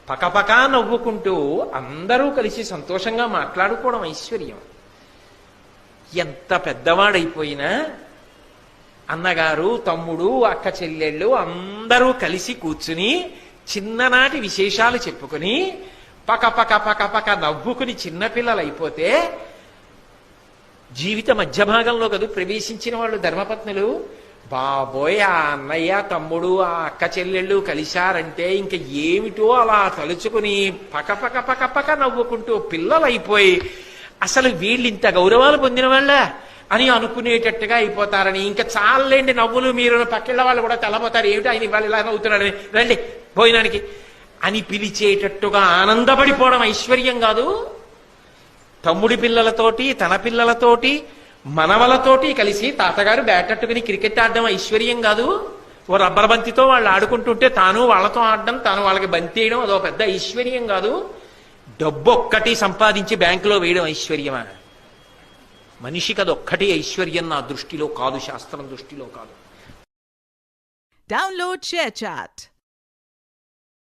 పకపకా నవ్వుకుంటూ అందరూ కలిసి సంతోషంగా మాట్లాడుకోవడం ఐశ్వర్యం. ఎంత పెద్దవాడైపోయినా అన్నగారు, తమ్ముడు, అక్క చెల్లెళ్ళు అందరూ కలిసి కూర్చుని చిన్ననాటి విశేషాలు చెప్పుకుని పకపక పకపక నవ్వుకుని చిన్నపిల్లలు అయిపోతే, జీవిత మధ్య భాగంలో కదూ ప్రవేశించిన వాళ్ళు ధర్మపత్నులు. బాబోయ్, ఆ అన్నయ్య, తమ్ముడు, ఆ అక్క చెల్లెళ్ళు కలిశారంటే ఇంక ఏమిటో అలా తలుచుకుని పకపక పకపక నవ్వుకుంటూ పిల్లలైపోయి అసలు వీళ్ళు ఇంత గౌరవాలు పొందిన వాళ్ళ అని అనుకునేటట్టుగా అయిపోతారని, ఇంకా చాలండి నవ్వులు, మీరు పక్కిళ్ళ వాళ్ళు కూడా తెల్లబోతారు, ఏమిటి ఆయన ఇవాళ ఇలా నవ్వుతున్నాడని, రండి భోజనానికి అని పిలిచేటట్టుగా ఆనందపడిపోవడం ఐశ్వర్యం కాదు? తమ్ముడి పిల్లలతోటి, తన పిల్లలతోటి, మనవలతోటి కలిసి తాతగారు బ్యాటట్టుకుని క్రికెట్ ఆడడం ఐశ్వర్యం కాదు? ఓ రబ్బర్ బంతితో వాళ్ళు ఆడుకుంటుంటే తాను వాళ్ళతో ఆడడం, తాను వాళ్ళకి బంతి వేయడం అదో పెద్ద ఐశ్వర్యం కాదు? డబ్బు ఒక్కటి సంపాదించి బ్యాంకులో వేయడం ఐశ్వర్యమా? మనిషికి అదొక్కటి ఐశ్వర్యం నా దృష్టిలో కాదు, శాస్త్రం దృష్టిలో కాదు. Download ShareChat.